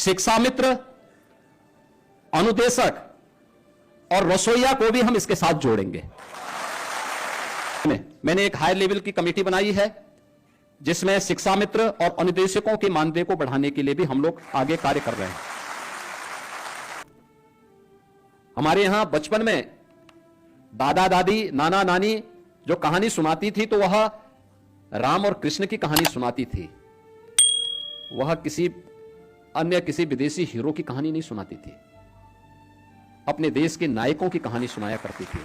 शिक्षा मित्र, अनुदेशक और रसोइया को भी हम इसके साथ जोड़ेंगे। मैंने एक हायर लेवल की कमेटी बनाई है जिसमें शिक्षा मित्र और अनुदेशकों के मानदेय को बढ़ाने के लिए भी हम लोग आगे कार्य कर रहे हैं। हमारे यहां बचपन में दादा दादी, नाना नानी जो कहानी सुनाती थी तो वह राम और कृष्ण की कहानी सुनाती थी, वह किसी विदेशी हीरो की कहानी नहीं सुनाती थी, अपने देश के नायकों की कहानी सुनाया करती थी,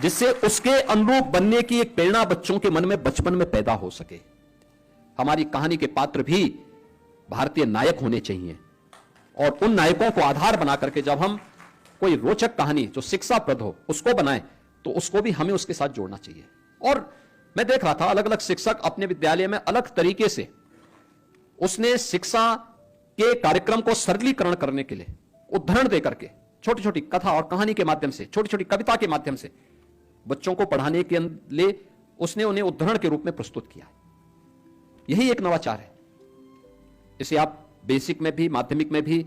जिससे उसके अनुरूप बनने की एक प्रेरणा बच्चों के मन में बचपन में पैदा हो सके। हमारी कहानी के पात्र भी भारतीय नायक होने चाहिए और उन नायकों को आधार बना करके जब हम कोई रोचक कहानी जो शिक्षाप्रद हो उसको बनाएं तो उसको भी हमें उसके साथ जोड़ना चाहिए। और मैं देख रहा था अलग अलग शिक्षक अपने विद्यालय में अलग तरीके से उसने शिक्षा के कार्यक्रम को सरलीकरण करने के लिए उदाहरण देकर के छोटी छोटी कथा और कहानी के माध्यम से, छोटी छोटी कविता के माध्यम से बच्चों को पढ़ाने के लिए उसने उन्हें उदाहरण के रूप में प्रस्तुत किया। यही एक नवाचार है। इसे आप बेसिक में भी, माध्यमिक में भी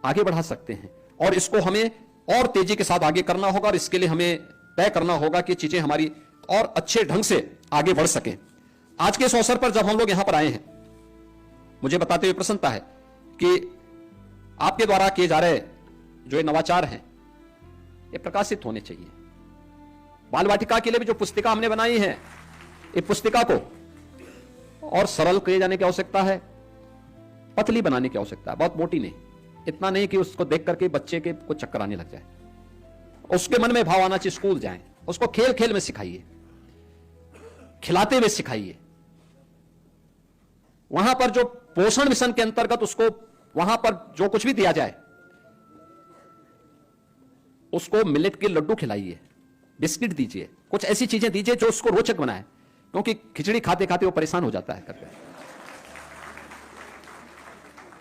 आगे बढ़ा सकते हैं और इसको हमें और तेजी के साथ आगे करना होगा और इसके लिए हमें तय करना होगा कि चीजें हमारी और अच्छे ढंग से आगे बढ़ सकें। आज के इस अवसर पर जब हम लोग यहां पर आए हैं, मुझे बताते हुए प्रसन्नता है कि आपके द्वारा किए जा रहे जो ये नवाचार हैं ये प्रकाशित होने चाहिए। बाल वाटिका के लिए भी जो पुस्तिका हमने बनाई है, ये पुस्तिका को और सरल किए जाने की आवश्यकता है, पतली बनाने की आवश्यकता है, बहुत मोटी नहीं, इतना नहीं कि उसको देख करके बच्चे के को चक्कर आने लग जाए। उसके मन में भाव आना चाहिए, स्कूल जाएं, उसको खेल खेल में सिखाइए, खिलाते हुए सिखाइए। वहां पर जो पोषण मिशन के अंतर्गत उसको वहां पर जो कुछ भी दिया जाए उसको मिलेट के लड्डू खिलाइए, बिस्किट दीजिए, कुछ ऐसी चीजें दीजिए जो उसको रोचक बनाए, क्योंकि खिचड़ी खाते खाते वो परेशान हो जाता है करके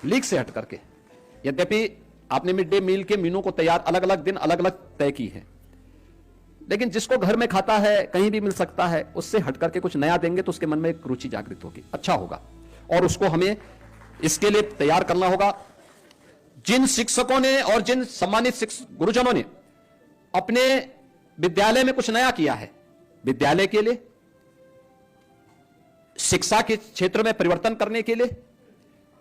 लीक से हट करके। यद्यपि आपने मिड डे मील के मेनू को तैयार अलग अलग दिन अलग अलग तय की है, लेकिन जिसको घर में खाता है कहीं भी मिल सकता है, उससे हट करके कुछ नया देंगे तो उसके मन में एक रुचि जागृत होगी, अच्छा होगा। और उसको हमें इसके लिए तैयार करना होगा। जिन शिक्षकों ने और जिन सम्मानित गुरुजनों ने अपने विद्यालय में कुछ नया किया है, विद्यालय के लिए, शिक्षा के क्षेत्र में परिवर्तन करने के लिए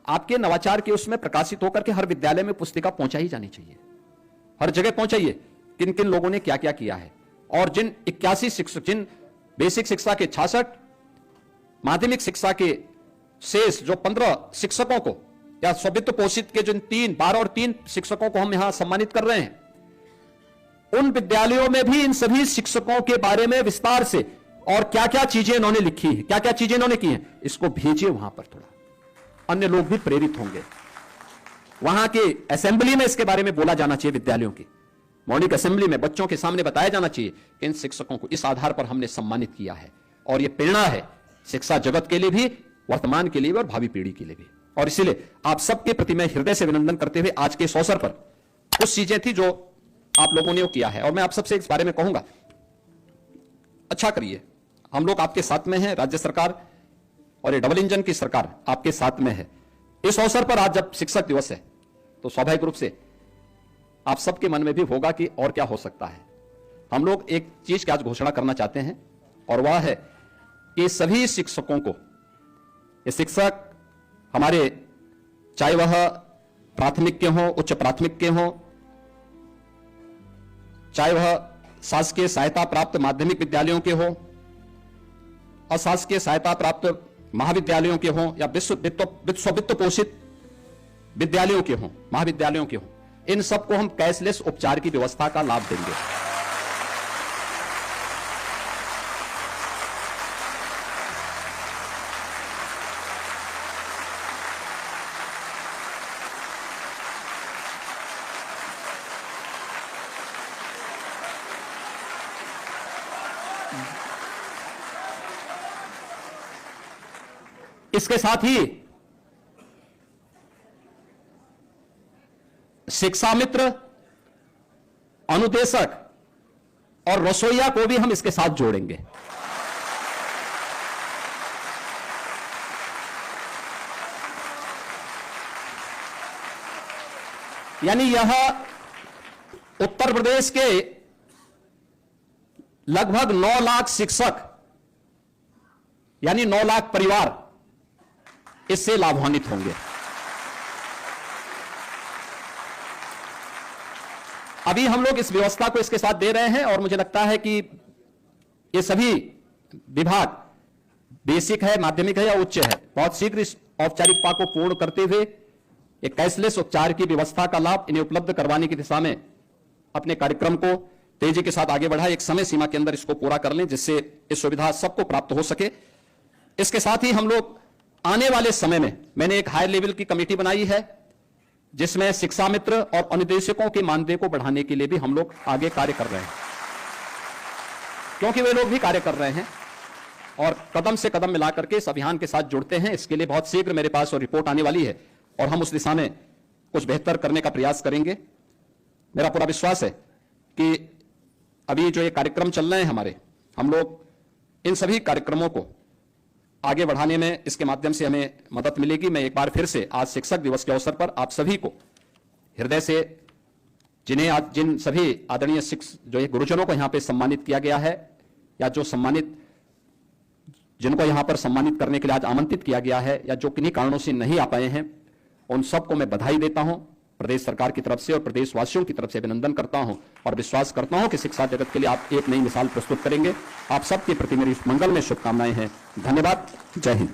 आपके नवाचार के उसमें प्रकाशित होकर के हर विद्यालय में पुस्तिका पहुंचाई जानी चाहिए, हर जगह पहुंचाइए किन किन लोगों ने क्या क्या किया है। और जिन 81 शिक्षक, जिन बेसिक शिक्षा के 66, माध्यमिक शिक्षा के शेष जो 15 शिक्षकों को या स्ववित्त पोषित के जिन 12 और 3 शिक्षकों को हम यहां सम्मानित कर रहे हैं, उन विद्यालयों में भी इन सभी शिक्षकों के बारे में विस्तार से और क्या क्या चीजें इन्होंने लिखी है, क्या क्या चीजें इन्होंने की हैं, इसको भेजिए वहां पर। थोड़ा अन्य लोग भी प्रेरित होंगे। वहां के असेंबली में इसके बारे में बोला जाना चाहिए, विद्यालयों की मौलिक असेंबली में बच्चों के सामने बताया जाना चाहिए कि इन शिक्षकों को इस आधार पर हमने सम्मानित किया है। और यह प्रेरणा है शिक्षा जगत के लिए भी, वर्तमान के लिए भी और भावी पीढ़ी के लिए भी। और इसीलिए आप सबके प्रति मैं हृदय से अभिनंदन करते हुए आज के इस अवसर पर कुछ चीजें थी जो आप लोगों ने वो किया है और मैं आप सबसे इस बारे में कहूंगा, अच्छा करिए। हम लोग आपके साथ में हैं, राज्य सरकार और ये डबल इंजन की सरकार आपके साथ में है। इस अवसर पर आज जब शिक्षक दिवस है तो स्वाभाविक रूप से आप सबके मन में भी होगा कि और क्या हो सकता है। हम लोग एक चीज की आज घोषणा करना चाहते हैं और वह है कि सभी शिक्षकों को, ये शिक्षक हमारे चाहे वह प्राथमिक के हों, उच्च प्राथमिक के हों, चाहे वह शासकीय सहायता प्राप्त माध्यमिक विद्यालयों के हों, अशासकीय सहायता प्राप्त महाविद्यालयों के हों या वित्त पोषित विद्यालयों के हों, महाविद्यालयों के हों, इन सबको हम कैशलेस उपचार की व्यवस्था का लाभ देंगे। इसके साथ ही शिक्षा मित्र, अनुदेशक और रसोइया को भी हम इसके साथ जोड़ेंगे। यानी यह उत्तर प्रदेश के लगभग 9 लाख शिक्षक यानी 9 लाख परिवार इससे लाभान्वित होंगे। अभी हम लोग इस व्यवस्था को इसके साथ दे रहे हैं और मुझे लगता है कि ये सभी विभाग बेसिक है, माध्यमिक है या उच्च है, बहुत शीघ्र इस औपचारिकता को पूर्ण करते हुए एक कैशलेस उपचार की व्यवस्था का लाभ इन्हें उपलब्ध करवाने की दिशा में अपने कार्यक्रम को तेजी के साथ आगे बढ़ाए, एक समय सीमा के अंदर इसको पूरा कर लें जिससे ये सुविधा सबको प्राप्त हो सके। इसके साथ ही हम लोग आने वाले समय में मैंने एक हाई लेवल की कमेटी बनाई है जिसमें शिक्षा मित्र और अनुदेशकों के मानदेय को बढ़ाने के लिए भी हम लोग आगे कार्य कर रहे हैं, क्योंकि वे लोग भी कार्य कर रहे हैं और कदम से कदम मिलाकर के इस अभियान के साथ जुड़ते हैं। इसके लिए बहुत शीघ्र मेरे पास और रिपोर्ट आने वाली है और हम उस दिशा में कुछ बेहतर करने का प्रयास करेंगे। मेरा पूरा विश्वास है कि अभी जो ये कार्यक्रम चल रहे हैं हमारे, हम लोग इन सभी कार्यक्रमों को आगे बढ़ाने में इसके माध्यम से हमें मदद मिलेगी। मैं एक बार फिर से आज शिक्षक दिवस के अवसर पर आप सभी को हृदय से, जिन्हें आज जिन सभी आदरणीय जो ये गुरुजनों को यहां पे सम्मानित किया गया है या जो जिनको यहां पर सम्मानित करने के लिए आज आमंत्रित किया गया है या जो किन्हीं कारणों से नहीं आ पाए हैं, उन सबको मैं बधाई देता हूं प्रदेश सरकार की तरफ से और प्रदेशवासियों की तरफ से अभिनंदन करता हूं और विश्वास करता हूं कि शिक्षा जगत के लिए आप एक नई मिसाल प्रस्तुत करेंगे। आप सबके प्रति मेरी मंगल में शुभकामनाएं हैं। धन्यवाद। जय हिंद।